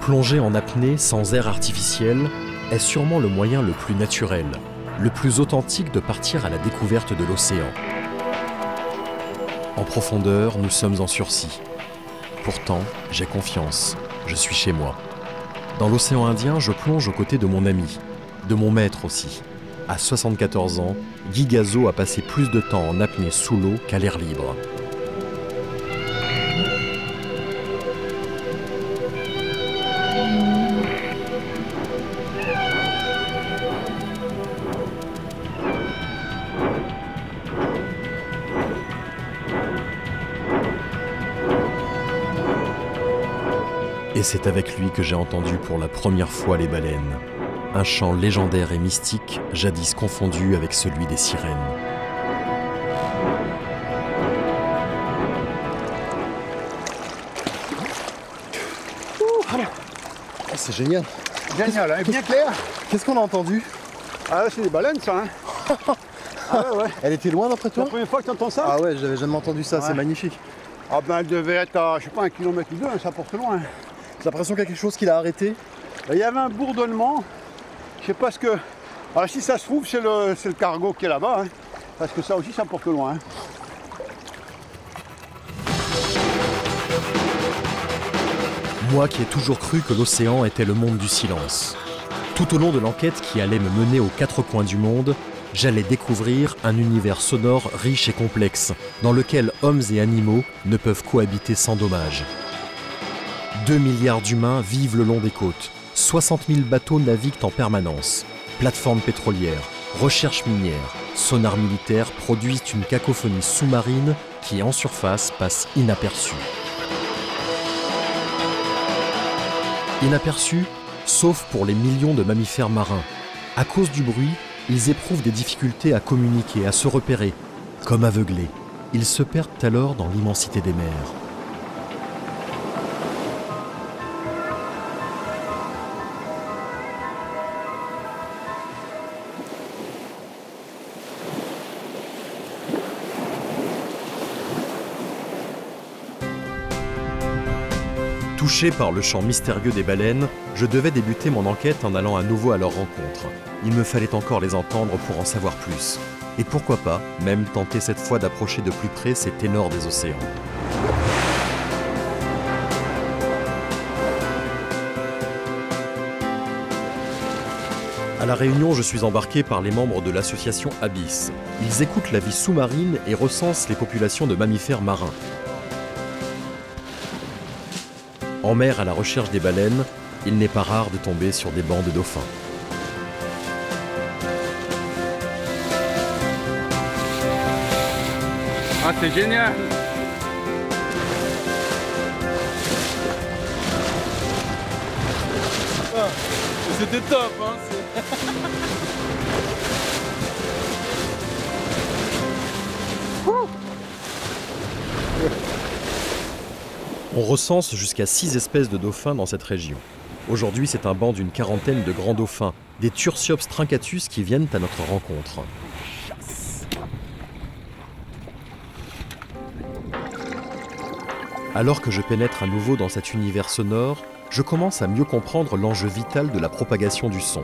Plonger en apnée sans air artificiel est sûrement le moyen le plus naturel, le plus authentique de partir à la découverte de l'océan. En profondeur, nous sommes en sursis. Pourtant, j'ai confiance, je suis chez moi. Dans l'océan Indien, je plonge aux côtés de mon ami, de mon maître aussi. À 74 ans, Guy Gazot a passé plus de temps en apnée sous l'eau qu'à l'air libre. Et c'est avec lui que j'ai entendu pour la première fois les baleines. Un chant légendaire et mystique, jadis confondu avec celui des sirènes. Oh, c'est génial. Génial, hein, bien clair. Qu'est-ce qu'on a entendu? Ah, c'est des baleines, ça. Hein. Ah ouais. Elle était loin d'après C'est toi? la première fois que tu entends ça? Ah ouais, j'avais jamais entendu ça, c'est magnifique. Ah ben, elle devait être à, je sais pas, 1 kilomètre ou 2, hein, ça porte loin. J'ai l'impression qu'il y a quelque chose qui l'a arrêté. Il y avait un bourdonnement. Je sais pas ce que... Alors si ça se trouve, c'est le cargo qui est là-bas. Hein, parce que ça aussi, ça porte loin. Hein. Moi qui ai toujours cru que l'océan était le monde du silence. Tout au long de l'enquête qui allait me mener aux 4 coins du monde, j'allais découvrir un univers sonore riche et complexe, dans lequel hommes et animaux ne peuvent cohabiter sans dommage. 2 milliards d'humains vivent le long des côtes, 60 000 bateaux naviguent en permanence, plateformes pétrolières, recherches minières, sonars militaires produisent une cacophonie sous-marine qui, en surface, passe inaperçue. Inaperçue, sauf pour les millions de mammifères marins. À cause du bruit, ils éprouvent des difficultés à communiquer, à se repérer. Comme aveuglés, ils se perdent alors dans l'immensité des mers. Touché par le chant mystérieux des baleines, je devais débuter mon enquête en allant à nouveau à leur rencontre. Il me fallait encore les entendre pour en savoir plus. Et pourquoi pas, même tenter cette fois d'approcher de plus près ces ténors des océans. À La Réunion, je suis embarqué par les membres de l'association Abyss. Ils écoutent la vie sous-marine et recensent les populations de mammifères marins. En mer à la recherche des baleines, il n'est pas rare de tomber sur des bancs de dauphins. Ah, c'est génial. Ah, c'était top, hein. On recense jusqu'à 6 espèces de dauphins dans cette région. Aujourd'hui, c'est un banc d'une quarantaine de grands dauphins, des Tursiops trincatus qui viennent à notre rencontre. Alors que je pénètre à nouveau dans cet univers sonore, je commence à mieux comprendre l'enjeu vital de la propagation du son.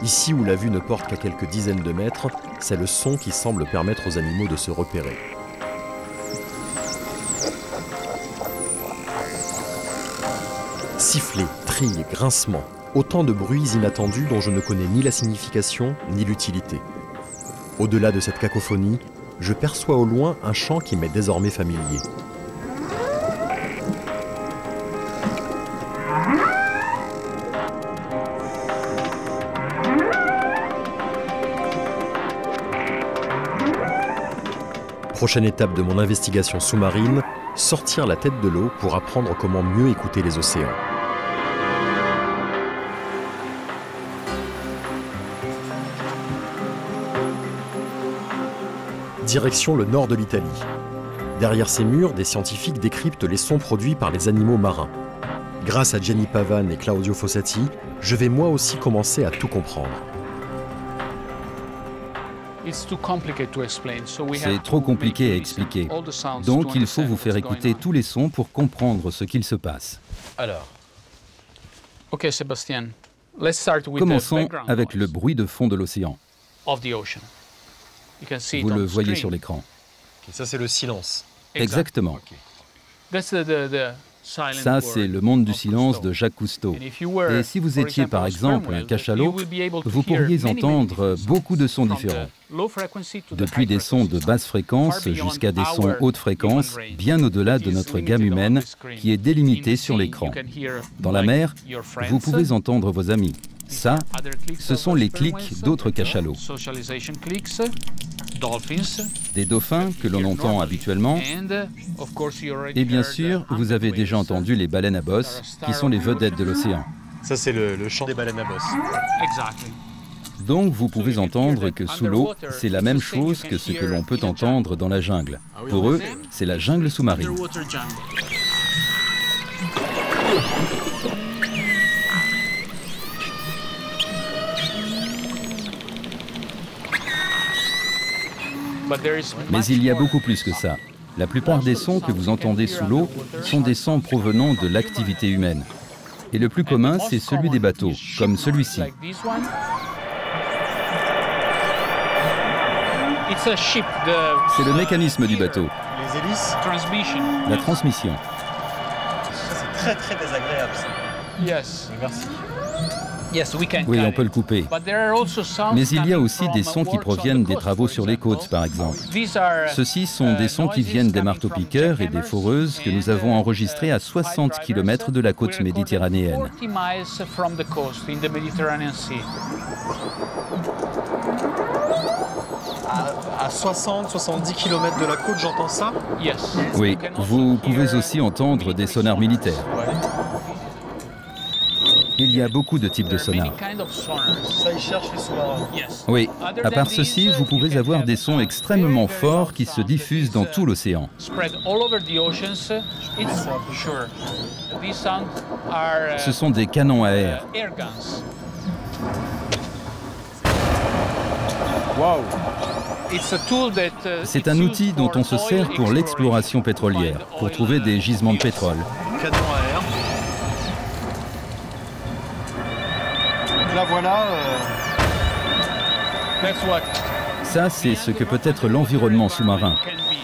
Ici où la vue ne porte qu'à quelques dizaines de mètres, c'est le son qui semble permettre aux animaux de se repérer. Sifflets, trilles, grincements, autant de bruits inattendus dont je ne connais ni la signification ni l'utilité. Au-delà de cette cacophonie, je perçois au loin un chant qui m'est désormais familier. Prochaine étape de mon investigation sous-marine, sortir la tête de l'eau pour apprendre comment mieux écouter les océans. Direction le nord de l'Italie. Derrière ces murs, des scientifiques décryptent les sons produits par les animaux marins. Grâce à Gianni Pavan et Claudio Fossati, je vais moi aussi commencer à tout comprendre. C'est trop compliqué à expliquer. Donc il faut vous faire écouter tous les sons pour comprendre ce qu'il se passe. Alors, Ok, Sébastien. Let's start with Commençons avec le bruit de fond de l'océan. of the ocean. You can see it Vous on le the voyez screen. sur l'écran. Et ça, c'est le silence. Exactement. That's the silent Ça, world c'est le monde du of silence Cousteau. de Jacques Cousteau. And if you were, Et si vous for étiez par example, a exemple sperm un whale, cachalot, you would be able to vous hear pourriez many entendre different beaucoup de sons from différents. the low frequency to the Depuis high des sons de frequency. basse fréquence jusqu'à des sons haute fréquence, bien au-delà de notre gamme humaine qui est délimitée sur l'écran. Dans la mer, vous pouvez entendre vos amis. Ça, ce sont les clics d'autres cachalots. Socialization clicks, dolphins, Des dauphins que l'on entend habituellement. and of course you already Et bien heard sûr, the vous avez déjà humpback entendu les baleines à bosse, qui sont les vedettes de l'océan. Ça, c'est le chant des baleines à bosse. whales. Exactly. Donc vous pouvez entendre que sous l'eau, c'est la même chose que ce que l'on peut entendre dans la jungle. Pour eux, c'est la jungle sous-marine. Underwater jungle. But there is Mais much il y a more. beaucoup plus que ça. La plupart des sons que vous entendez sous l'eau sont des sons provenant de l'activité humaine. Et le plus commun, c'est celui des bateaux, comme celui-ci. Like this one. It's a ship, the C'est le mécanisme du bateau, Les hélices, transmission. la transmission. ça, c'est très très désagréable. Ça. Yes. Merci. Yes, we can Oui, cut on it. peut le couper. But there are also sounds Mais il y a coming aussi from des sons qui works on proviennent the des coast, travaux for sur les côtes, example. par exemple. These are, Ceux-ci sont des sons qui viennent des marteaux-piqueurs et des foreuses que nous avons enregistrés à 60 km de la côte méditerranéenne. 40 miles from the coast in the Mediterranean Sea. À 60-70 km de la côte, j'entends ça. Yes. Oui, You can also vous pouvez hear, aussi entendre des sonars militaires. Ouais. Il y a beaucoup de types de there are many sonars. kind of sonars. Ça, ils cherchent les sous-marins. Yes. Oui, Other à than part these, ceci, vous you pouvez can avoir have des sons a extrêmement very, very forts loud qui se sound diffusent that dans is, tout l'océan. Spread all over the oceans. It's sure. These sounds are Ce sont des canons à air. air guns. Waouh! It's a tool that, C'est it's un used outil dont for on se oil sert pour l'exploration exploration, pétrolière, to find pour oil, trouver des gisements de fields. pétrole. Canon à air. Donc là, voilà. That's what Ça, c'est ce que peut être l'environnement sous-marin. can be.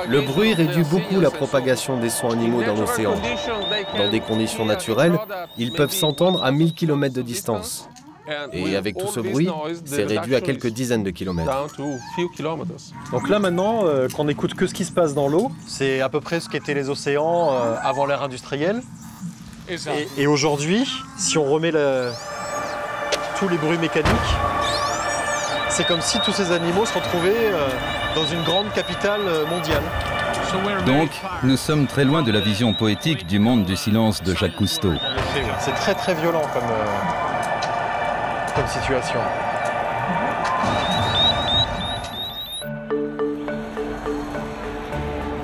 Le bruit réduit beaucoup la propagation des sons animaux dans l'océan. Dans des conditions naturelles, ils peuvent s'entendre à 1000 km de distance. Et avec tout ce bruit, c'est réduit à quelques dizaines de kilomètres. Donc là, maintenant, qu'on n'écoute que ce qui se passe dans l'eau, c'est à peu près ce qu'étaient les océans avant l'ère industrielle. Exactly. Et aujourd'hui, si on remet tous les bruits mécaniques, c'est comme si tous ces animaux se retrouvaient dans une grande capitale mondiale. So we're very Donc, far. nous sommes très loin de la vision poétique du monde du silence de Jacques Cousteau. C'est très très violent comme situation.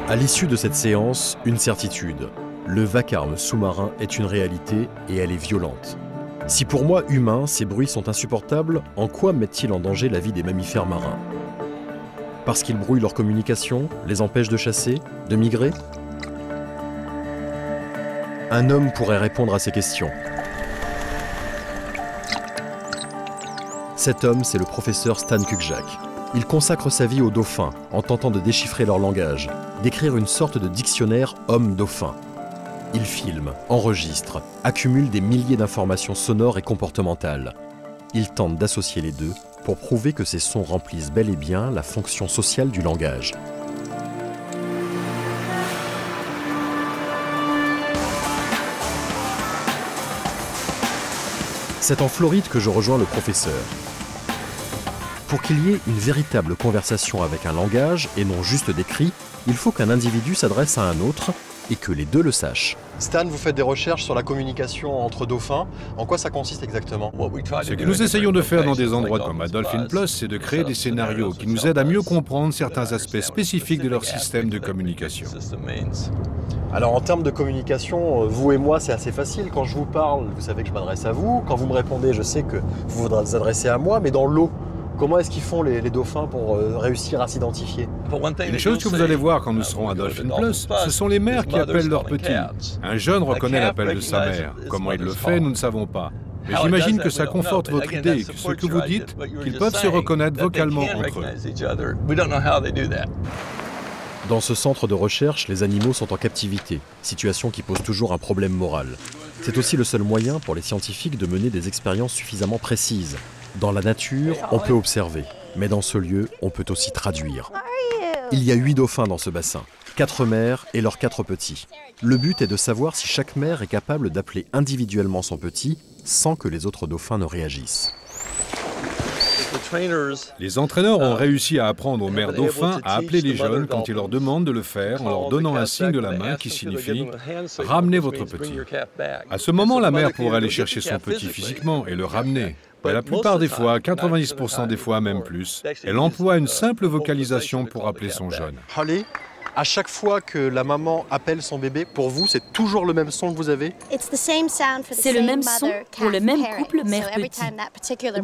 À l'issue de cette séance, une certitude. Le vacarme sous-marin est une réalité et elle est violente. Si pour moi, humain, ces bruits sont insupportables, en quoi mettent-ils en danger la vie des mammifères marins? Parce qu'ils brouillent leur communication, les empêchent de chasser, de migrer? Un homme pourrait répondre à ces questions. Cet homme, c'est le professeur Stan Kukjak. Il consacre sa vie aux dauphins, en tentant de déchiffrer leur langage, d'écrire une sorte de dictionnaire homme-dauphin. Il filme, enregistre, accumule des milliers d'informations sonores et comportementales. Il tente d'associer les deux pour prouver que ces sons remplissent bel et bien la fonction sociale du langage. C'est en Floride que je rejoins le professeur. Pour qu'il y ait une véritable conversation avec un langage et non juste des cris, il faut qu'un individu s'adresse à un autre et que les deux le sachent. Stan, vous faites des recherches sur la communication entre dauphins. En quoi ça consiste exactement? Ce que nous essayons de faire dans des endroits comme à Dolphin Plus, c'est de créer des scénarios qui nous aident à mieux comprendre certains aspects spécifiques de leur système de communication. Alors en termes de communication, vous et moi c'est assez facile. Quand je vous parle, vous savez que je m'adresse à vous. Quand vous me répondez, je sais que vous vous adressez à moi. Mais dans l'eau, comment est-ce qu'ils font les dauphins pour réussir à s'identifier? Une chose que vous allez voir quand nous serons à Dolphin Plus, ce sont les mères qui appellent leurs petits. Un jeune reconnaît l'appel de sa mère. Comment il le fait, nous ne savons pas. Mais j'imagine que ça conforte votre idée et que ce que vous dites, qu'ils peuvent se reconnaître vocalement entre eux. Dans ce centre de recherche, les animaux sont en captivité, situation qui pose toujours un problème moral. C'est aussi le seul moyen pour les scientifiques de mener des expériences suffisamment précises. Dans la nature, on peut observer, mais dans ce lieu, on peut aussi traduire. Il y a 8 dauphins dans ce bassin, 4 mères et leurs 4 petits. Le but est de savoir si chaque mère est capable d'appeler individuellement son petit sans que les autres dauphins ne réagissent. Les entraîneurs ont réussi à apprendre aux mères dauphins à appeler les jeunes quand ils leur demandent de le faire en leur donnant un signe de la main qui signifie « ramenez votre petit ». À ce moment, la mère pourrait aller chercher son petit physiquement et le ramener. Mais la plupart des fois, 90% des fois même plus, elle emploie une simple vocalisation pour appeler son jeune. Holly, à chaque fois que la maman appelle son bébé, pour vous, c'est toujours le même son que vous avez? C'est le même son pour le même couple mère-petit.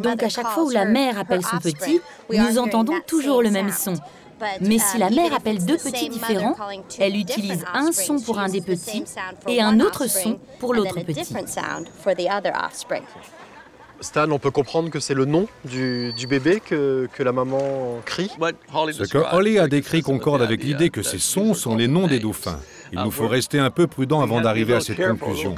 Donc à chaque fois où la mère appelle son petit, nous entendons toujours le même son. Mais si la mère appelle 2 petits différents, elle utilise un son pour un des petits et un autre son pour l'autre petit. Stan, on peut comprendre que c'est le nom du bébé que la maman crie. Ce que Holly a décrit concorde avec l'idée que ces sons sont les noms des dauphins. Il nous faut rester un peu prudent avant d'arriver à cette conclusion.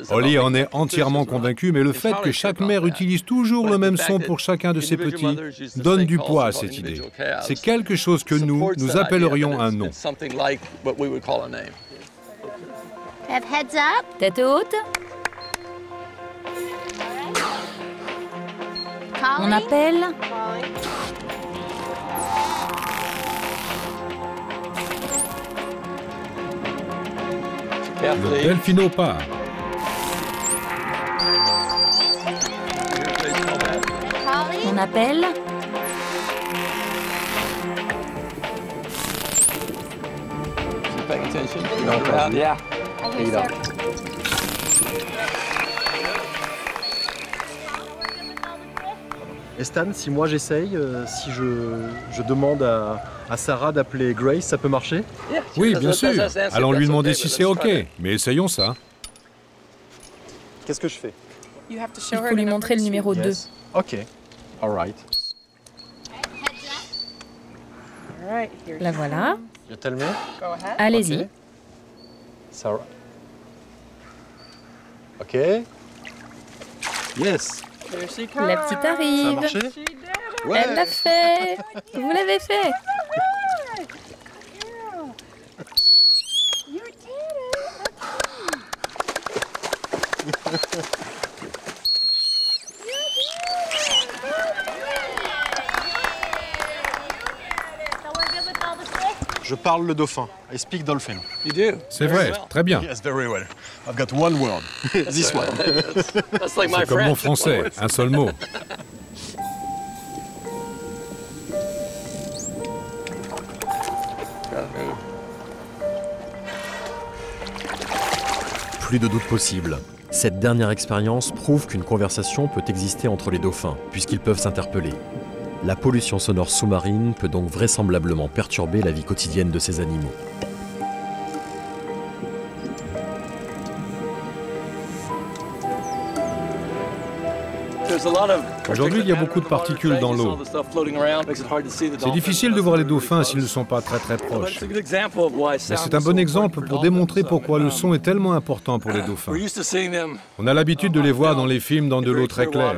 Holly en est entièrement convaincu, mais le fait que chaque mère utilise toujours le même son pour chacun de ses petits donne du poids à cette idée. C'est quelque chose que nous appellerions un nom. Tête haute. On appelle. Le delphinopa. On appelle. Et Stan, si moi j'essaye, si je demande à Sarah d'appeler Grace, ça peut marcher? Oui, bien sûr. Allons lui demander si c'est OK. Mais essayons ça. Qu'est-ce que je fais? Il faut lui montrer le numéro 2. OK. All right. La voilà. You tell me? Allez-y. Okay. Sarah. OK. Yes. La petite arrive. Ça a marché? Ouais. Elle l'a fait. Vous l'avez fait. Je parle le dauphin. I speak dolphin. C'est vrai, très bien. Yes, very well. I've got one word. This one. C'est comme mon français, un seul mot. Plus de doute possible. Cette dernière expérience prouve qu'une conversation peut exister entre les dauphins, puisqu'ils peuvent s'interpeller. La pollution sonore sous-marine peut donc vraisemblablement perturber la vie quotidienne de ces animaux. Aujourd'hui, il y a beaucoup de particules dans l'eau. C'est difficile de voir les dauphins s'ils ne sont pas très proches. Mais c'est un bon exemple pour démontrer pourquoi le son est tellement important pour les dauphins. On a l'habitude de les voir dans les films dans de l'eau très claire.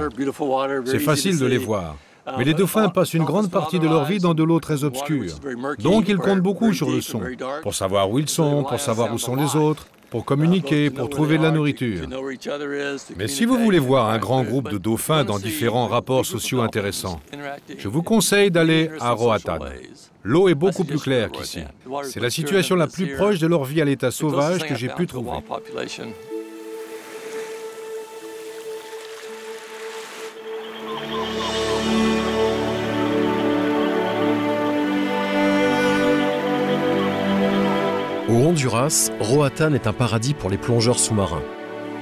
C'est facile de les voir. Mais les dauphins passent une grande partie de leur vie dans de l'eau très obscure. Donc ils comptent beaucoup sur le son, pour savoir où ils sont, pour savoir où sont les autres, pour communiquer, pour trouver de la nourriture. Mais si vous voulez voir un grand groupe de dauphins dans différents rapports sociaux intéressants, je vous conseille d'aller à Roatan. L'eau est beaucoup plus claire qu'ici. C'est la situation la plus proche de leur vie à l'état sauvage que j'ai pu trouver. Au Honduras, Roatan est un paradis pour les plongeurs sous-marins.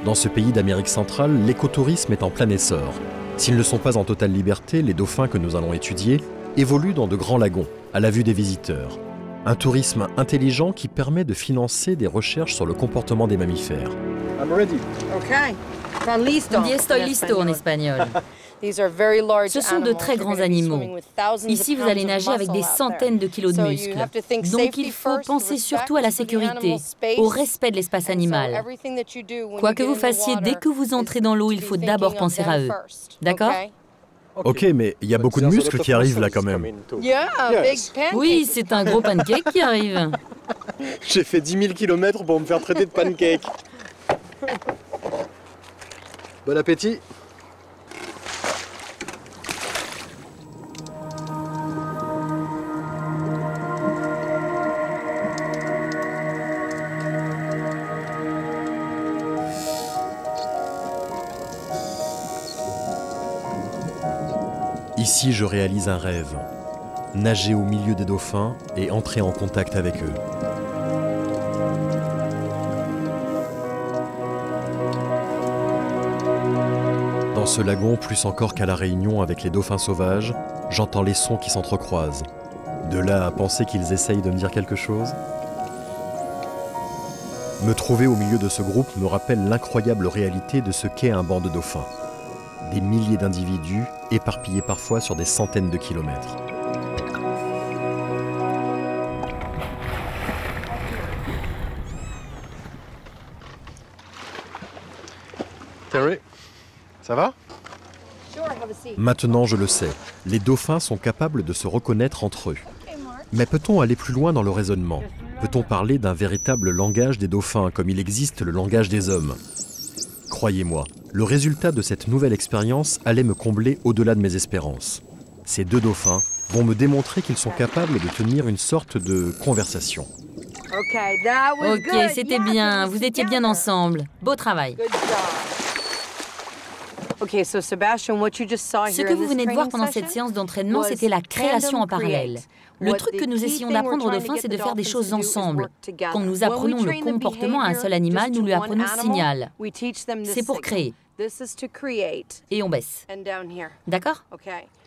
Dans ce pays d'Amérique centrale, l'écotourisme est en plein essor. S'ils ne sont pas en totale liberté, les dauphins que nous allons étudier, évoluent dans de grands lagons, à la vue des visiteurs. Un tourisme intelligent qui permet de financer des recherches sur le comportement des mammifères. On dit estoy listo en espagnol. Ce sont de très grands animaux. Ici, vous allez nager avec des centaines de kilos de muscles. Donc, il faut penser surtout à la sécurité, au respect de l'espace animal. Quoi que vous fassiez, dès que vous entrez dans l'eau, il faut d'abord penser à eux. D'accord? Ok, mais il y a beaucoup de muscles qui arrivent là quand même. Oui, c'est un gros pancake qui arrive. J'ai fait 10 000 km pour me faire traiter de pancake. Bon appétit. Ici, je réalise un rêve. Nager au milieu des dauphins et entrer en contact avec eux. Dans ce lagon, plus encore qu'à La Réunion avec les dauphins sauvages, j'entends les sons qui s'entrecroisent. De là à penser qu'ils essayent de me dire quelque chose. Me trouver au milieu de ce groupe me rappelle l'incroyable réalité de ce qu'est un banc de dauphins. Des milliers d'individus, éparpillés parfois sur des centaines de kilomètres. Terry, ça va? Maintenant, je le sais, les dauphins sont capables de se reconnaître entre eux. Mais peut-on aller plus loin dans le raisonnement? Peut-on parler d'un véritable langage des dauphins, comme il existe le langage des hommes? Croyez-moi, le résultat de cette nouvelle expérience allait me combler au-delà de mes espérances. Ces deux dauphins vont me démontrer qu'ils sont capables de tenir une sorte de conversation. Ok, c'était bien. Vous étiez bien ensemble. Beau travail. Ce que vous venez de voir pendant cette séance d'entraînement, c'était la création en parallèle. Le truc que nous essayons d'apprendre aux dauphins, c'est de faire des choses ensemble. Quand nous apprenons le comportement à un seul animal, nous lui apprenons signal. C'est pour créer. Et on baisse. D'accord?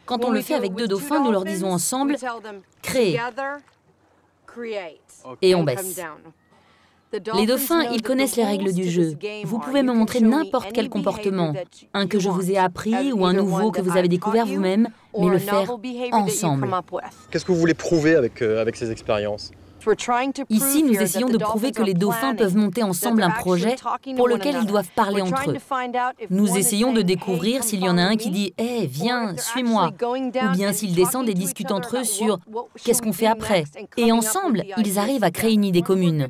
Quand on le fait avec deux dauphins, nous leur disons ensemble « créer ». Et on baisse. Les dauphins, ils connaissent les règles du jeu. Vous pouvez me montrer n'importe quel comportement, un que je vous ai appris ou un nouveau que vous avez découvert vous-même, mais le faire ensemble. Qu'est-ce que vous voulez prouver avec ces expériences? Ici, nous essayons de prouver que les dauphins peuvent monter ensemble un projet pour lequel ils doivent parler entre eux. Nous essayons de découvrir s'il y en a un qui dit « Hé, viens, suis-moi » ou bien s'ils descendent et discutent entre eux sur « Qu'est-ce qu'on fait après ?» Et ensemble, ils arrivent à créer une idée commune.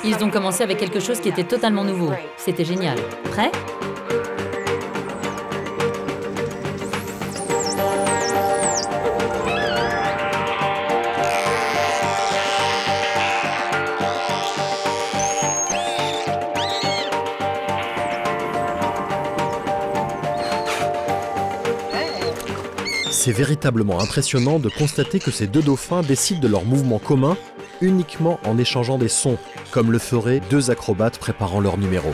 Ils ont commencé avec quelque chose qui était totalement nouveau. C'était génial. Prêt ? C'est véritablement impressionnant de constater que ces deux dauphins décident de leur mouvement commun uniquement en échangeant des sons, comme le feraient deux acrobates préparant leur numéro.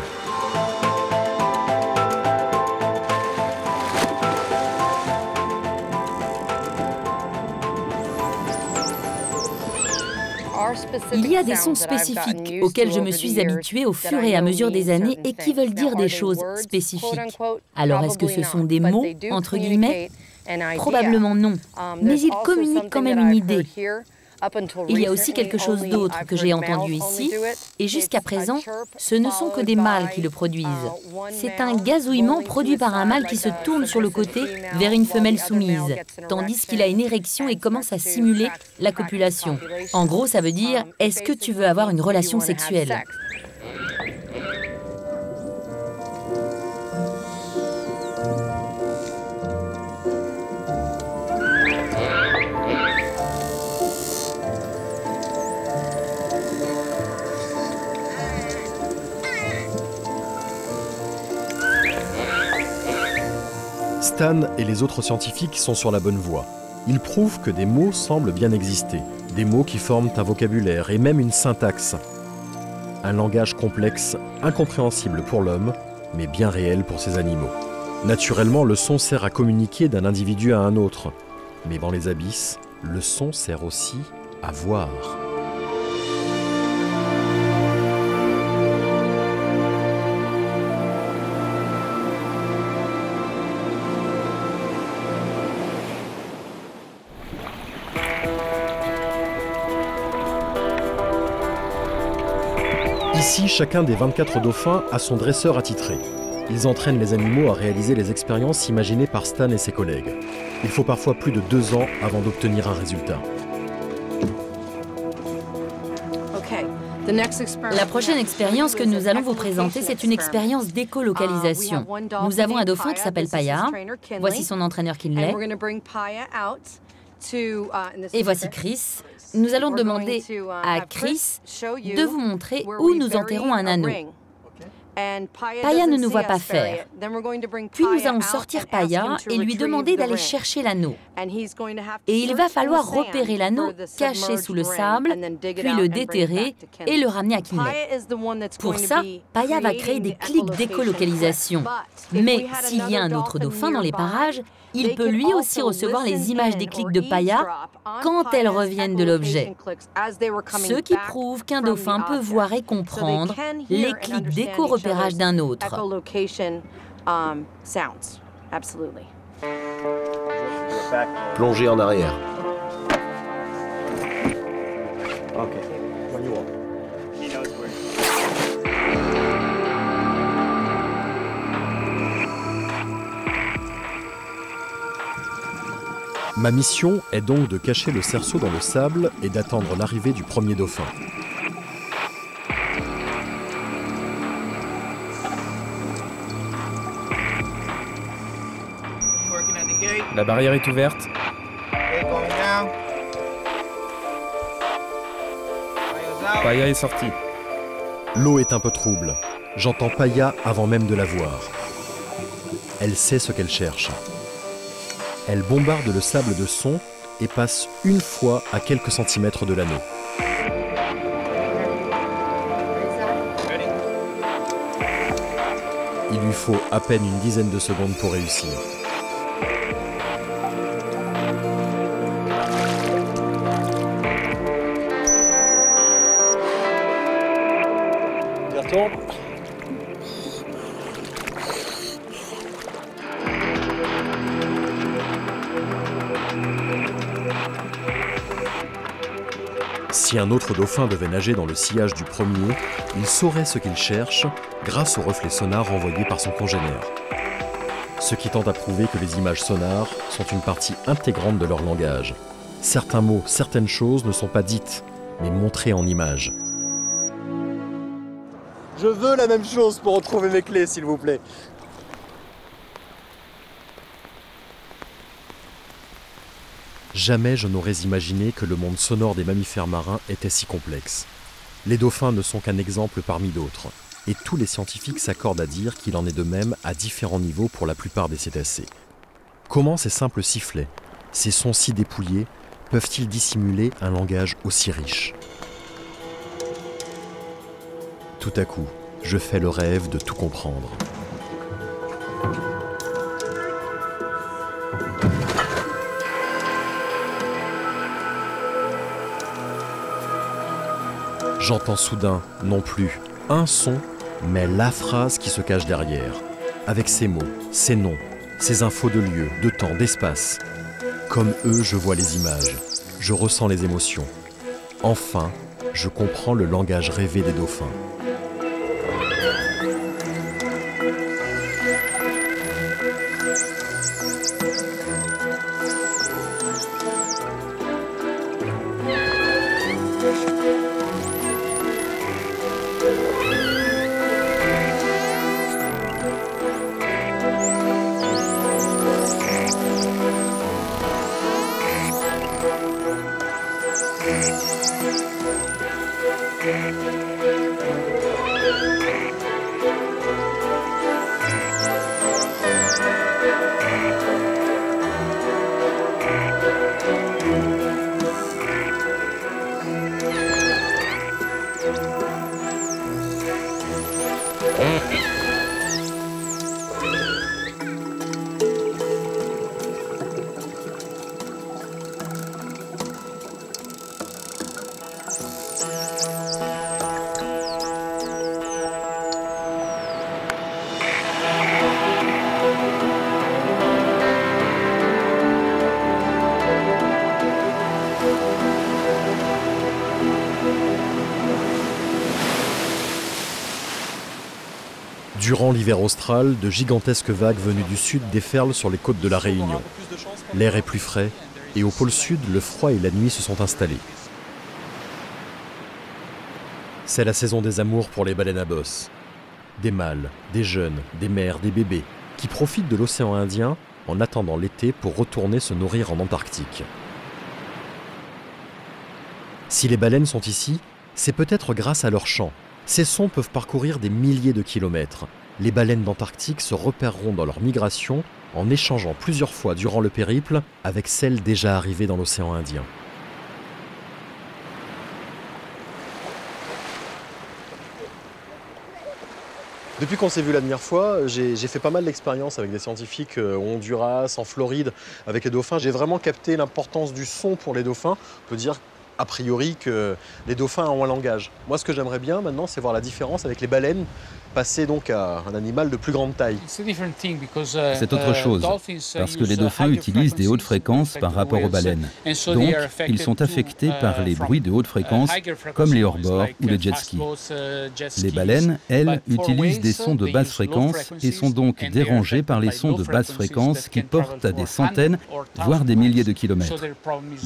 Il y a des sons spécifiques auxquels je me suis habituée au fur et à mesure des années et qui veulent dire des choses spécifiques. Alors est-ce que ce sont des mots, entre guillemets ? Probablement non, mais ils communiquent quand même une idée. Il y a aussi quelque chose d'autre que j'ai entendu ici, et jusqu'à présent, ce ne sont que des mâles qui le produisent. C'est un gazouillement produit par un mâle qui se tourne sur le côté vers une femelle soumise, tandis qu'il a une érection et commence à simuler la copulation. En gros, ça veut dire « Est-ce que tu veux avoir une relation sexuelle ?» Stan et les autres scientifiques sont sur la bonne voie. Ils prouvent que des mots semblent bien exister, des mots qui forment un vocabulaire et même une syntaxe. Un langage complexe, incompréhensible pour l'homme, mais bien réel pour ces animaux. Naturellement, le son sert à communiquer d'un individu à un autre. Mais dans les abysses, le son sert aussi à voir. Ici, chacun des 24 dauphins a son dresseur attitré. Ils entraînent les animaux à réaliser les expériences imaginées par Stan et ses collègues. Il faut parfois plus de 2 ans avant d'obtenir un résultat. La prochaine expérience que nous allons vous présenter, c'est une expérience d'écolocalisation. Nous avons un dauphin qui s'appelle Paya. Voici son entraîneur Kinley. Et voici Chris. Nous allons demander à Chris de vous montrer où nous enterrons un anneau. Paya ne nous voit pas faire. Puis nous allons sortir Paya et lui demander d'aller chercher l'anneau. Et il va falloir repérer l'anneau caché sous le sable, puis le déterrer et le ramener à Kinley. Pour ça, Paya va créer des clics d'écolocalisation. Mais s'il y a un autre dauphin dans les parages, il peut lui aussi recevoir les images des clics de Paya quand elles reviennent de l'objet. Ce qui prouve qu'un dauphin peut voir et comprendre les clics d'éco-repérage d'un autre. Plongée en arrière. Ma mission est donc de cacher le cerceau dans le sable et d'attendre l'arrivée du premier dauphin. La barrière est ouverte. Paya est sorti. L'eau est un peu trouble. J'entends Paya avant même de la voir. Elle sait ce qu'elle cherche. Elle bombarde le sable de sons et passe une fois à quelques centimètres de l'anneau. Il lui faut à peine une dizaine de secondes pour réussir. Si un autre dauphin devait nager dans le sillage du premier, il saurait ce qu'il cherche grâce aux reflets sonars envoyés par son congénère. Ce qui tend à prouver que les images sonars sont une partie intégrante de leur langage. Certains mots, certaines choses ne sont pas dites, mais montrées en images. Je veux la même chose pour retrouver mes clés, s'il vous plaît. Jamais je n'aurais imaginé que le monde sonore des mammifères marins était si complexe. Les dauphins ne sont qu'un exemple parmi d'autres, et tous les scientifiques s'accordent à dire qu'il en est de même à différents niveaux pour la plupart des cétacés. Comment ces simples sifflets, ces sons si dépouillés, peuvent-ils dissimuler un langage aussi riche? Tout à coup, je fais le rêve de tout comprendre. J'entends soudain, non plus un son, mais la phrase qui se cache derrière, avec ses mots, ses noms, ses infos de lieu, de temps, d'espace. Comme eux, je vois les images, je ressens les émotions. Enfin, je comprends le langage rêvé des dauphins. Durant l'hiver austral, de gigantesques vagues venues du sud déferlent sur les côtes de la Réunion. L'air est plus frais et au pôle sud, le froid et la nuit se sont installés. C'est la saison des amours pour les baleines à bosse. Des mâles, des jeunes, des mères, des bébés, qui profitent de l'océan Indien en attendant l'été pour retourner se nourrir en Antarctique. Si les baleines sont ici, c'est peut-être grâce à leur chant. Ces sons peuvent parcourir des milliers de kilomètres. Les baleines d'Antarctique se repéreront dans leur migration en échangeant plusieurs fois durant le périple avec celles déjà arrivées dans l'océan Indien. Depuis qu'on s'est vu la dernière fois, j'ai fait pas mal d'expériences avec des scientifiques au Honduras, en Floride, avec les dauphins. J'ai vraiment capté l'importance du son pour les dauphins. On peut dire a priori que les dauphins ont un langage. Moi, ce que j'aimerais bien maintenant, c'est voir la différence avec les baleines, passer donc à un animal de plus grande taille. C'est autre chose, parce que les dauphins utilisent des hautes fréquences par rapport aux baleines. Donc, ils sont affectés par les bruits de haute fréquence, comme les hors-bords ou les jet skis. Les baleines, elles, utilisent des sons de basse fréquence et sont donc dérangées par les sons de basse fréquence qui portent à des centaines, voire des milliers de kilomètres.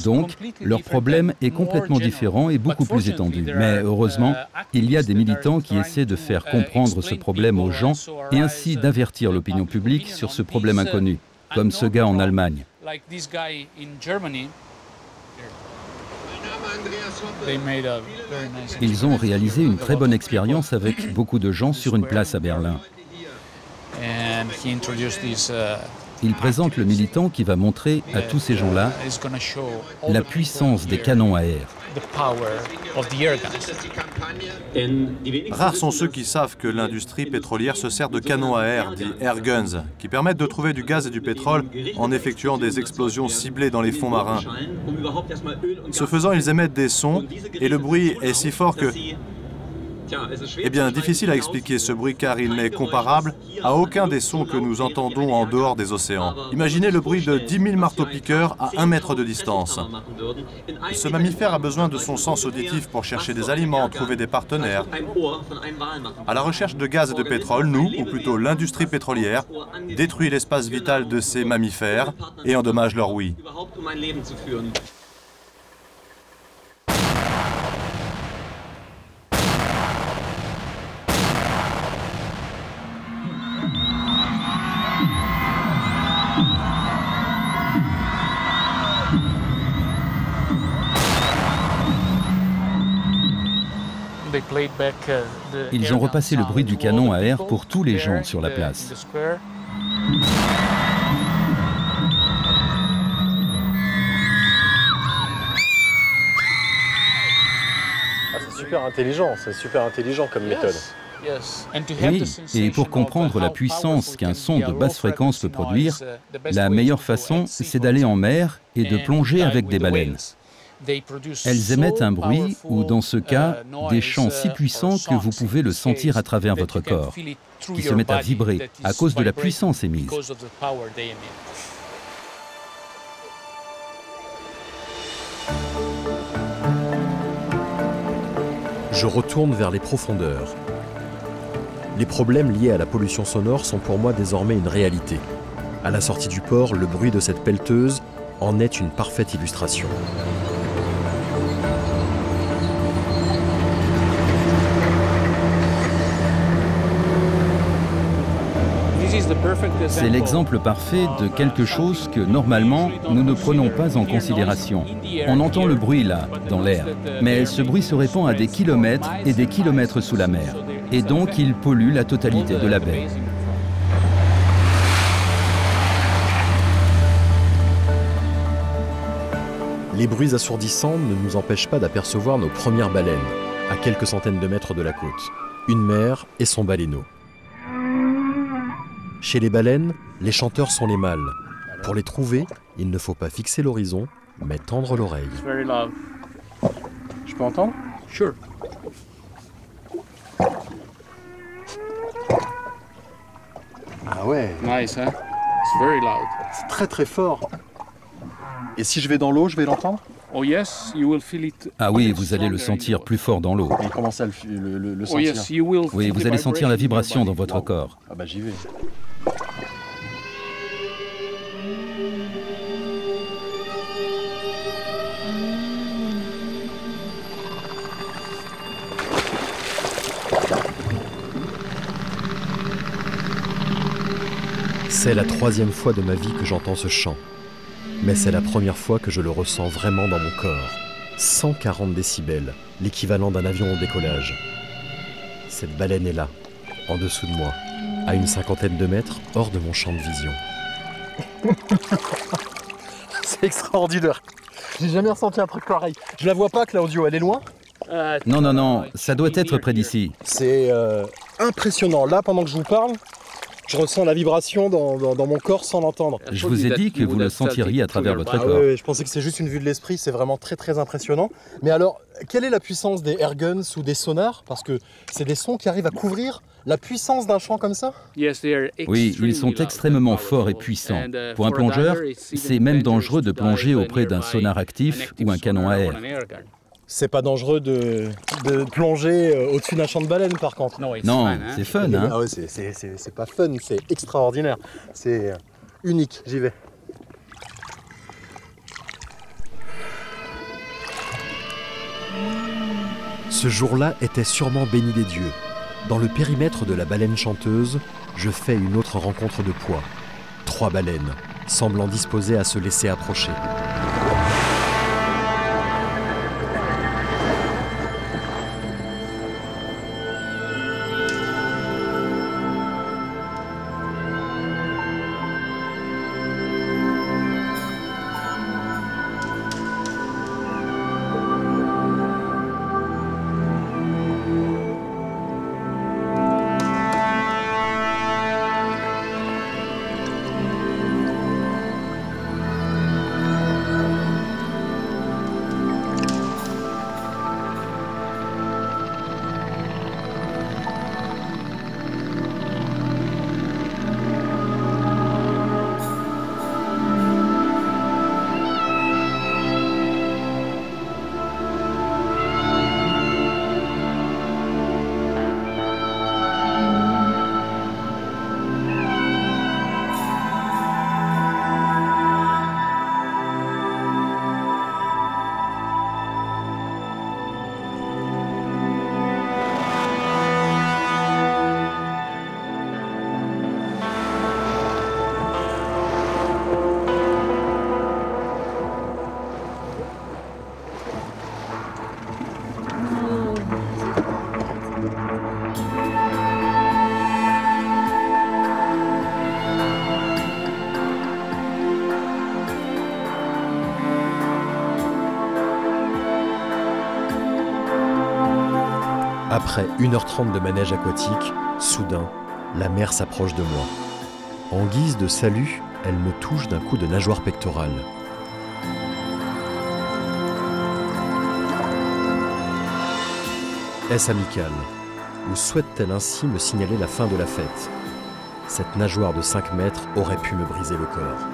Donc, leur problème est complètement différent et beaucoup plus étendu. Mais heureusement, il y a des militants qui essaient de faire comprendre ce problème aux gens et ainsi d'avertir l'opinion publique sur ce problème inconnu, comme ce gars en Allemagne. Ils ont réalisé une très bonne expérience avec beaucoup de gens sur une place à Berlin. Il présente le militant qui va montrer à tous ces gens-là la puissance des canons à air. Rares sont ceux qui savent que l'industrie pétrolière se sert de canons à air, dits air guns, qui permettent de trouver du gaz et du pétrole en effectuant des explosions ciblées dans les fonds marins. Ce faisant, ils émettent des sons et le bruit est si fort que... Eh bien, difficile à expliquer ce bruit car il n'est comparable à aucun des sons que nous entendons en dehors des océans. Imaginez le bruit de 10 000 marteaux-piqueurs à 1 mètre de distance. Ce mammifère a besoin de son sens auditif pour chercher des aliments, trouver des partenaires. À la recherche de gaz et de pétrole, nous, ou plutôt l'industrie pétrolière, détruit l'espace vital de ces mammifères et endommage leur ouïe. Ils ont repassé le bruit du canon à air pour tous les gens sur la place. C'est super intelligent comme méthode. Oui, et pour comprendre la puissance qu'un son de basse fréquence peut produire, la meilleure façon, c'est d'aller en mer et de plonger avec des baleines. Elles émettent un bruit, ou dans ce cas, des chants si puissants que vous pouvez le sentir à travers votre corps, qui se met à vibrer à cause de la puissance émise. Je retourne vers les profondeurs. Les problèmes liés à la pollution sonore sont pour moi désormais une réalité. À la sortie du port, le bruit de cette pelleteuse en est une parfaite illustration. C'est l'exemple parfait de quelque chose que, normalement, nous ne prenons pas en considération. On entend le bruit là, dans l'air, mais ce bruit se répand à des kilomètres et des kilomètres sous la mer. Et donc, il pollue la totalité de la baie. Les bruits assourdissants ne nous empêchent pas d'apercevoir nos premières baleines, à quelques centaines de mètres de la côte. une mère et son baleineau. Chez les baleines, les chanteurs sont les mâles. Pour les trouver, il ne faut pas fixer l'horizon, mais tendre l'oreille. Je peux entendre? Sure. Ah ouais. Nice, hein? It's very loud. C'est très très fort. Et si je vais dans l'eau, je vais l'entendre? Oh yes, you will feel it. Ah oui, vous allez le sentir plus fort dans l'eau. Et comment ça le Oh sentir? yes, you will. Oui, vous allez sentir la vibration dans votre corps. Ah bah j'y vais. C'est la 3e fois de ma vie que j'entends ce chant. Mais c'est la première fois que je le ressens vraiment dans mon corps. 140 décibels, l'équivalent d'un avion au décollage. Cette baleine est là, en dessous de moi, à une 50aine de mètres, hors de mon champ de vision. C'est extraordinaire. J'ai jamais ressenti un truc pareil. Je la vois pas, Claudio, elle est loin? Non, non, non, ça doit être près d'ici. C'est impressionnant. Là, pendant que je vous parle, je ressens la vibration dans mon corps sans l'entendre. Je vous ai dit que vous le sentiriez à travers votre corps. Oui, je pensais que c'est juste une vue de l'esprit, c'est vraiment très très impressionnant. Mais alors, quelle est la puissance des airguns ou des sonars? Parce que c'est des sons qui arrivent à couvrir la puissance d'un chant comme ça? Oui, ils sont extrêmement forts et puissants. Pour un plongeur, c'est même dangereux de plonger auprès d'un sonar actif ou un canon à air. C'est pas dangereux de plonger au-dessus d'un champ de baleine par contre. Non, c'est fun, hein? Ah ouais, c'est pas fun, c'est extraordinaire. C'est unique, j'y vais. Ce jour-là était sûrement béni des dieux. Dans le périmètre de la baleine chanteuse, je fais une autre rencontre de poids. 3 baleines, semblant disposées à se laisser approcher. Après 1h30 de manège aquatique, soudain, la mer s'approche de moi. En guise de salut, elle me touche d'un coup de nageoire pectorale. Est-ce amical? Ou souhaite-t-elle ainsi me signaler la fin de la fête? Cette nageoire de 5 mètres aurait pu me briser le corps.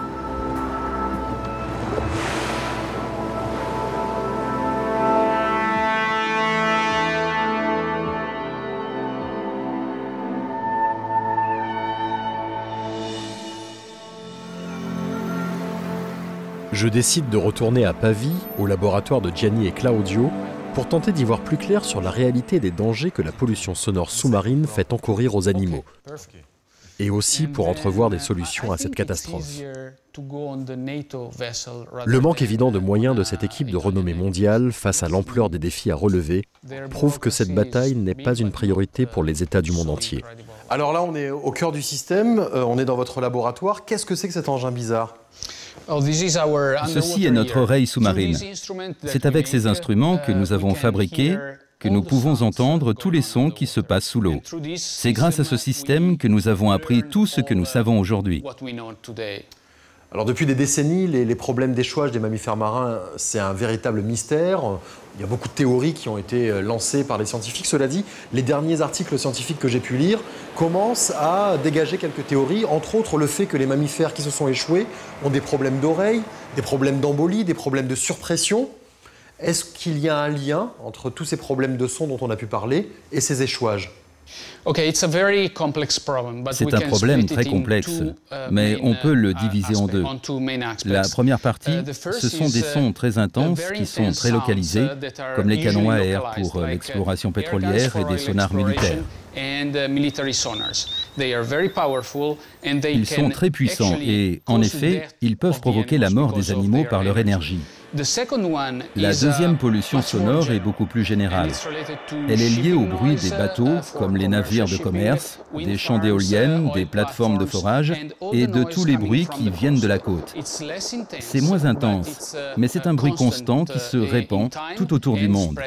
Je décide de retourner à Pavie, au laboratoire de Gianni et Claudio, pour tenter d'y voir plus clair sur la réalité des dangers que la pollution sonore sous-marine fait encourir aux animaux. Et aussi pour entrevoir des solutions à cette catastrophe. Le manque évident de moyens de cette équipe de renommée mondiale face à l'ampleur des défis à relever prouve que cette bataille n'est pas une priorité pour les États du monde entier. Alors là, on est au cœur du système, on est dans votre laboratoire. Qu'est-ce que c'est que cet engin bizarre ? Ceci est notre oreille sous-marine. C'est avec ces instruments que nous avons fabriqué que nous pouvons entendre tous les sons qui se passent sous l'eau. C'est grâce à ce système que nous avons appris tout ce que nous savons aujourd'hui. Alors depuis des décennies, les problèmes d'échouage des mammifères marins, c'est un véritable mystère. Il y a beaucoup de théories qui ont été lancées par les scientifiques. Cela dit, les derniers articles scientifiques que j'ai pu lire commencent à dégager quelques théories, entre autres le fait que les mammifères qui se sont échoués ont des problèmes d'oreilles, des problèmes d'embolie, des problèmes de surpression. Est-ce qu'il y a un lien entre tous ces problèmes de son dont on a pu parler et ces échouages ? C'est un problème très complexe, mais on peut le diviser en deux. La première partie, ce sont des sons très intenses qui sont très localisés, comme les canons à air pour l'exploration pétrolière et des sonars militaires. Ils sont très puissants et, en effet, ils peuvent provoquer la mort des animaux par leur énergie. La deuxième pollution sonore est beaucoup plus générale. Elle est liée au bruit des bateaux, comme les navires de commerce, des champs d'éoliennes, des plateformes de forage et de tous les bruits qui viennent de la côte. C'est moins intense, mais c'est un bruit constant qui se répand tout autour du monde.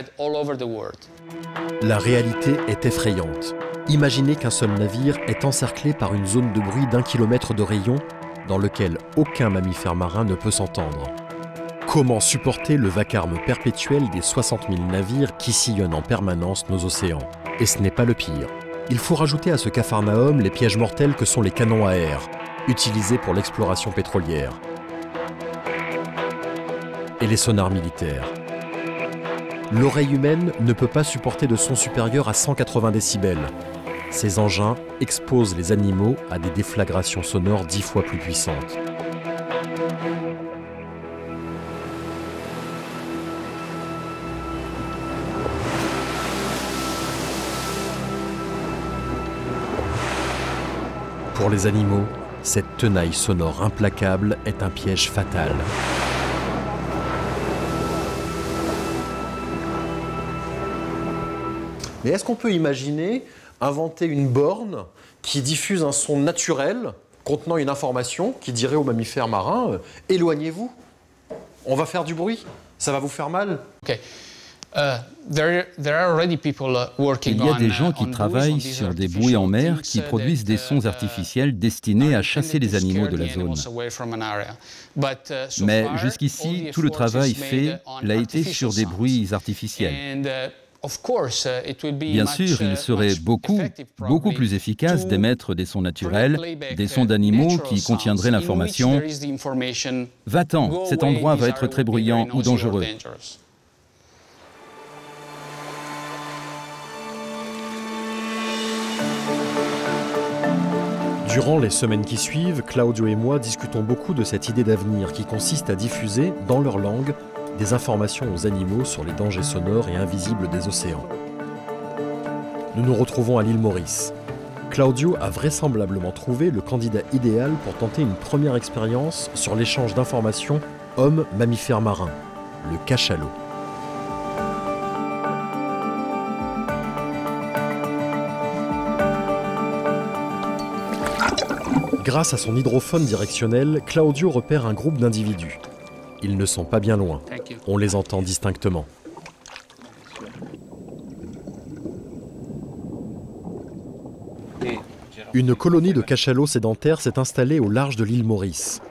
La réalité est effrayante. Imaginez qu'un seul navire est encerclé par une zone de bruit d'1 kilomètre de rayon dans lequel aucun mammifère marin ne peut s'entendre. Comment supporter le vacarme perpétuel des 60 000 navires qui sillonnent en permanence nos océans? Et ce n'est pas le pire. Il faut rajouter à ce capharnaüm les pièges mortels que sont les canons à air, utilisés pour l'exploration pétrolière, et les sonars militaires. L'oreille humaine ne peut pas supporter de son supérieur à 180 décibels. Ces engins exposent les animaux à des déflagrations sonores 10 fois plus puissantes. Pour les animaux, cette tenaille sonore implacable est un piège fatal. Mais est-ce qu'on peut imaginer inventer une borne qui diffuse un son naturel contenant une information qui dirait aux mammifères marins « Éloignez-vous, on va faire du bruit, ça va vous faire mal ». Il y a des gens qui travaillent sur des bouées en mer qui produisent des sons artificiels destinés à chasser les animaux de la zone. Mais jusqu'ici, tout le travail fait l'a été sur des bruits artificiels. Bien sûr, il serait beaucoup plus efficace d'émettre des sons naturels, des sons d'animaux qui contiendraient l'information « Va-t'en, cet endroit va être très bruyant ou dangereux ». Durant les semaines qui suivent, Claudio et moi discutons beaucoup de cette idée d'avenir qui consiste à diffuser, dans leur langue, des informations aux animaux sur les dangers sonores et invisibles des océans. Nous nous retrouvons à l'île Maurice. Claudio a vraisemblablement trouvé le candidat idéal pour tenter une première expérience sur l'échange d'informations hommes-mammifères marins, le cachalot. Grâce à son hydrophone directionnel, Claudio repère un groupe d'individus. Ils ne sont pas bien loin. On les entend distinctement. Une colonie de cachalots sédentaires s'est installée au large de l'île Maurice.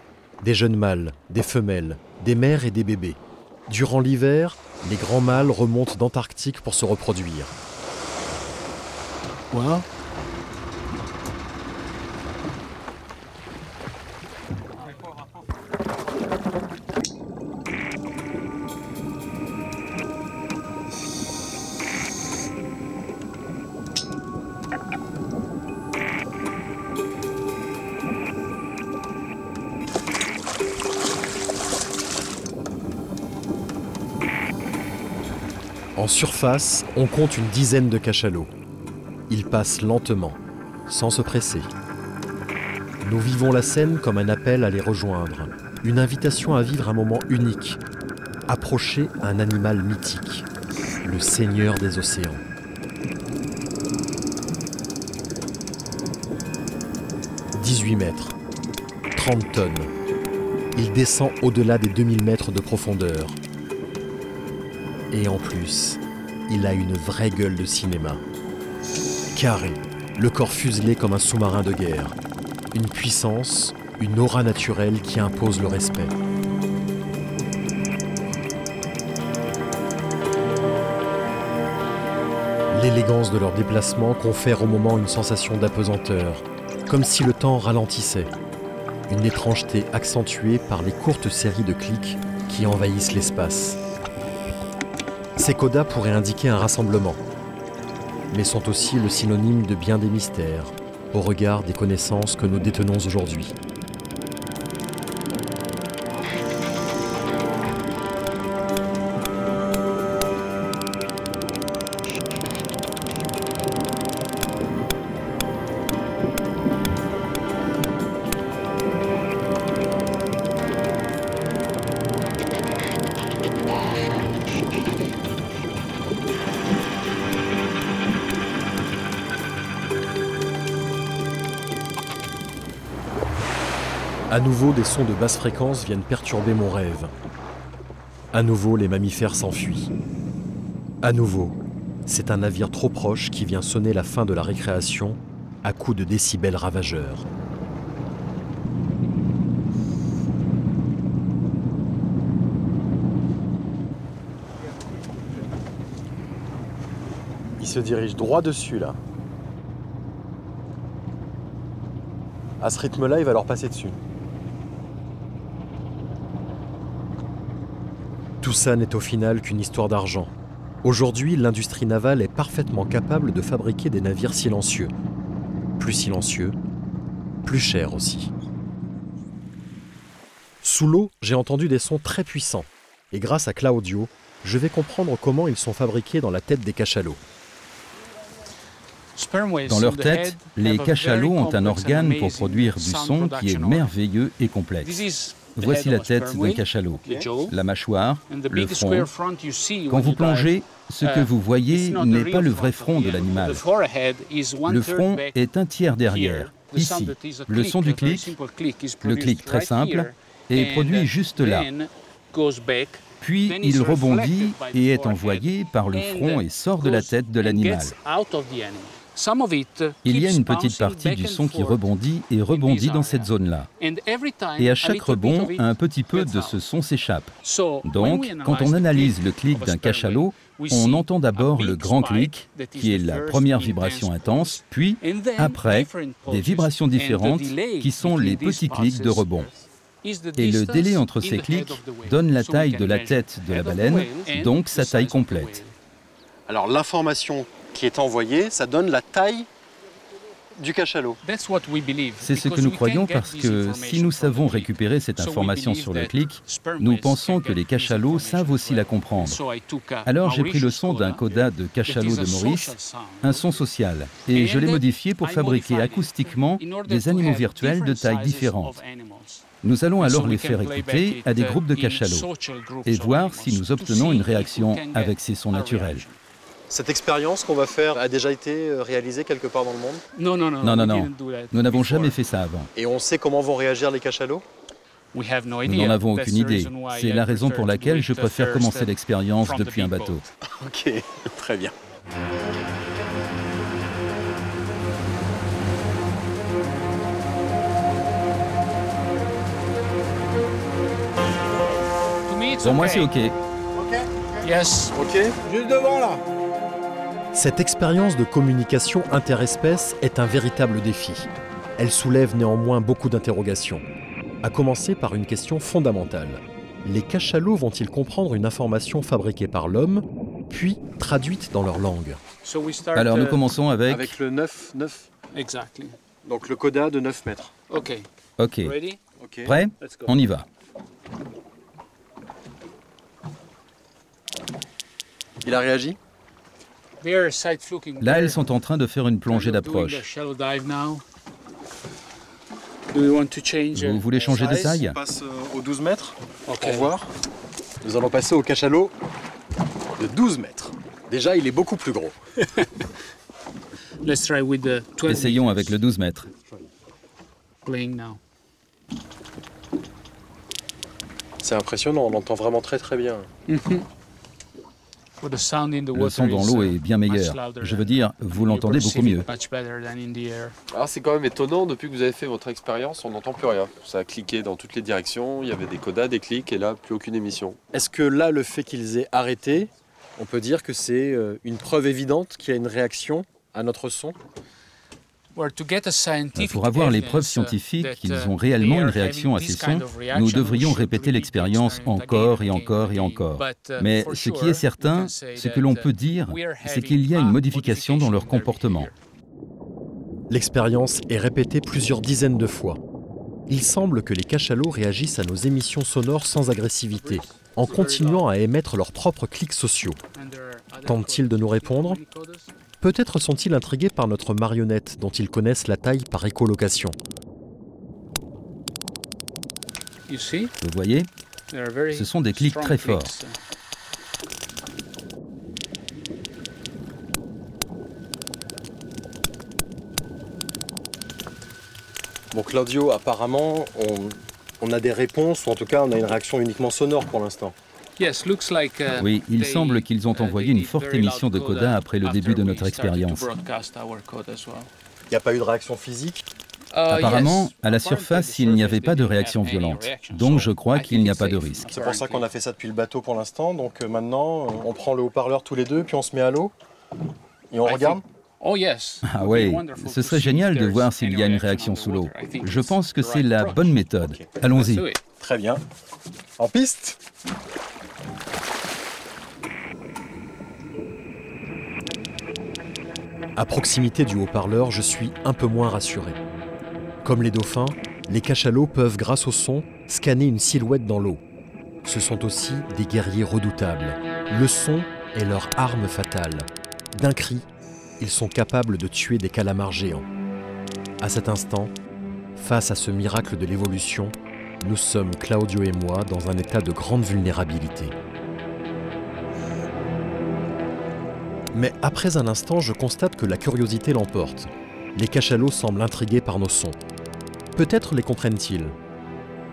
Des jeunes mâles, des femelles, des mères et des bébés. Durant l'hiver, les grands mâles remontent d'Antarctique pour se reproduire. Voilà. En surface, on compte une dizaine de cachalots. Ils passent lentement, sans se presser. Nous vivons la scène comme un appel à les rejoindre, une invitation à vivre un moment unique, approcher un animal mythique, le seigneur des océans. « 18 mètres, 30 tonnes. Il descend au-delà des 2000 mètres de profondeur. Et en plus, il a une vraie gueule de cinéma. Carré, le corps fuselé comme un sous-marin de guerre. Une puissance, une aura naturelle qui impose le respect. L'élégance de leur déplacement confère au moment une sensation d'apesanteur, comme si le temps ralentissait. Une étrangeté accentuée par les courtes séries de clics qui envahissent l'espace. Ces codas pourraient indiquer un rassemblement, mais sont aussi le synonyme de bien des mystères, au regard des connaissances que nous détenons aujourd'hui. À nouveau, des sons de basse fréquence viennent perturber mon rêve. À nouveau, les mammifères s'enfuient. À nouveau, c'est un navire trop proche qui vient sonner la fin de la récréation à coups de décibels ravageurs. Il se dirige droit dessus, là. À ce rythme-là, il va leur passer dessus. Tout ça n'est au final qu'une histoire d'argent. Aujourd'hui, l'industrie navale est parfaitement capable de fabriquer des navires silencieux. Plus silencieux, plus chers aussi. Sous l'eau, j'ai entendu des sons très puissants. Et grâce à Claudio, je vais comprendre comment ils sont fabriqués dans la tête des cachalots. Dans leur tête, les cachalots ont un organe pour produire du son qui est merveilleux et complexe. Voici la tête d'un cachalot, la mâchoire, le front. Quand vous plongez, ce que vous voyez n'est pas le vrai front de l'animal. Le front est un tiers derrière, ici. Le son du clic, le clic très simple, est produit juste là. Puis il rebondit et est envoyé par le front et sort de la tête de l'animal. Il y a une petite partie du son qui rebondit et rebondit dans cette zone-là. Et à chaque rebond, un petit peu de ce son s'échappe. Donc, quand on analyse le clic d'un cachalot, on entend d'abord le grand clic, qui est la première vibration intense, puis, après, des vibrations différentes, qui sont les petits clics de rebond. Et le délai entre ces clics donne la taille de la tête de la baleine, donc sa taille complète. Alors l'information qui est envoyée, ça donne la taille du cachalot. C'est ce que nous croyons parce que si nous savons récupérer cette information sur le clic, nous pensons que les cachalots savent aussi la comprendre. Alors j'ai pris le son d'un coda de cachalot de Maurice, un son social, et je l'ai modifié pour fabriquer acoustiquement des animaux virtuels de tailles différentes. Nous allons alors les faire écouter à des groupes de cachalots et voir si nous obtenons une réaction avec ces sons naturels. Cette expérience qu'on va faire a déjà été réalisée quelque part dans le monde? Non. Nous n'avons jamais fait ça avant. Et on sait comment vont réagir les cachalots? Nous n'en avons aucune idée. C'est la raison pour laquelle je préfère commencer l'expérience depuis un bateau. Ok, très bien. Pour moi, c'est OK. Yes. Ok. Juste devant, là. Cette expérience de communication interespèces est un véritable défi. Elle soulève néanmoins beaucoup d'interrogations, à commencer par une question fondamentale. Les cachalots vont-ils comprendre une information fabriquée par l'homme, puis traduite dans leur langue? Alors nous commençons avec... Avec le 9. Exactly. Donc le coda de 9 mètres. OK. OK. Prêt? On y va. Il a réagi? Là, elles sont en train de faire une plongée d'approche. Vous voulez changer de taille? On passe au 12 mètres pour voir. Nous allons passer au cachalot de 12 mètres. Déjà, il est beaucoup plus gros. Essayons avec le 12 mètres. C'est impressionnant, on l'entend vraiment très très bien. Le son dans l'eau est bien meilleur. Je veux dire, vous l'entendez beaucoup mieux. Alors c'est quand même étonnant, depuis que vous avez fait votre expérience, on n'entend plus rien. Ça a cliqué dans toutes les directions, il y avait des codas, des clics, et là, plus aucune émission. Est-ce que là, le fait qu'ils aient arrêté, on peut dire que c'est une preuve évidente qu'il y a une réaction à notre son? Pour avoir les preuves scientifiques qu'ils ont réellement une réaction à ces sons, nous devrions répéter l'expérience encore et encore et encore. Mais ce qui est certain, ce que l'on peut dire, c'est qu'il y a une modification dans leur comportement. L'expérience est répétée plusieurs dizaines de fois. Il semble que les cachalots réagissent à nos émissions sonores sans agressivité, en continuant à émettre leurs propres clics sociaux. Tentent-ils de nous répondre ? Peut-être sont-ils intrigués par notre marionnette dont ils connaissent la taille par écholocation. Vous voyez, ce sont des clics très forts. Bon, Claudio, apparemment, on a des réponses, ou en tout cas, on a une réaction uniquement sonore pour l'instant. Oui, il semble qu'ils ont envoyé une forte émission de coda après le début de notre expérience. Il n'y a pas eu de réaction physique? Apparemment, à la surface, il n'y avait pas de réaction violente. Donc je crois qu'il n'y a pas de risque. C'est pour ça qu'on a fait ça depuis le bateau pour l'instant. Donc maintenant, on prend le haut-parleur tous les deux, puis on se met à l'eau, et on regarde? Ah oui, ce serait génial de voir s'il y a une réaction sous l'eau. Je pense que c'est la bonne méthode. Allons-y. Très bien. En piste! À proximité du haut-parleur, je suis un peu moins rassuré. Comme les dauphins, les cachalots peuvent, grâce au son, scanner une silhouette dans l'eau. Ce sont aussi des guerriers redoutables. Le son est leur arme fatale. D'un cri, ils sont capables de tuer des calamars géants. À cet instant, face à ce miracle de l'évolution, nous sommes, Claudio et moi, dans un état de grande vulnérabilité. Mais après un instant, je constate que la curiosité l'emporte. Les cachalots semblent intrigués par nos sons. Peut-être les comprennent-ils.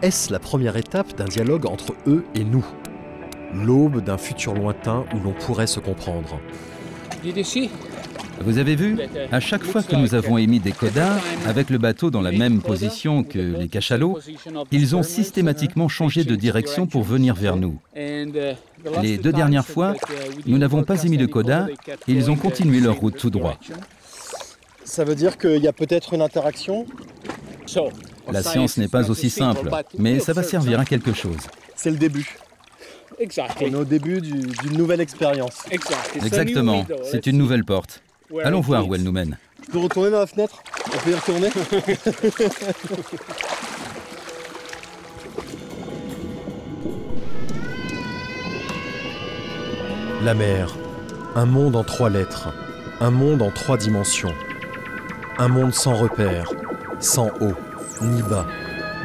Est-ce la première étape d'un dialogue entre eux et nous? L'aube d'un futur lointain où l'on pourrait se comprendre. Vous avez vu? À chaque fois que nous avons émis des codas, avec le bateau dans la même position que les cachalots, ils ont systématiquement changé de direction pour venir vers nous. Les deux dernières fois, nous n'avons pas émis de codas et ils ont continué leur route tout droit. Ça veut dire qu'il y a peut-être une interaction? La science n'est pas aussi simple, mais ça va servir à quelque chose. C'est le début. On est au début d'une nouvelle expérience. Exactement, c'est une nouvelle porte. Allons voir où elle nous mène. Je peux retourner dans la fenêtre? On peut y retourner? La mer, un monde en 3 lettres, un monde en 3 dimensions. Un monde sans repères, sans haut, ni bas,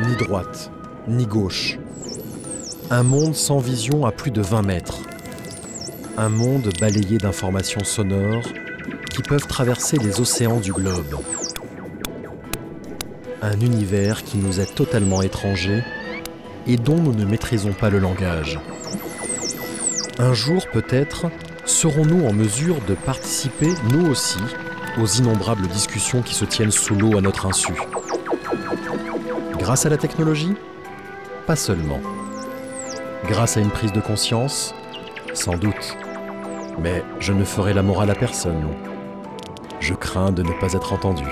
ni droite, ni gauche. Un monde sans vision à plus de 20 mètres. Un monde balayé d'informations sonores qui peuvent traverser les océans du globe. Un univers qui nous est totalement étranger et dont nous ne maîtrisons pas le langage. Un jour peut-être, serons-nous en mesure de participer, nous aussi, aux innombrables discussions qui se tiennent sous l'eau à notre insu. Grâce à la technologie? Pas seulement. Grâce à une prise de conscience? Sans doute. Mais je ne ferai la morale à personne. Je crains de ne pas être entendu.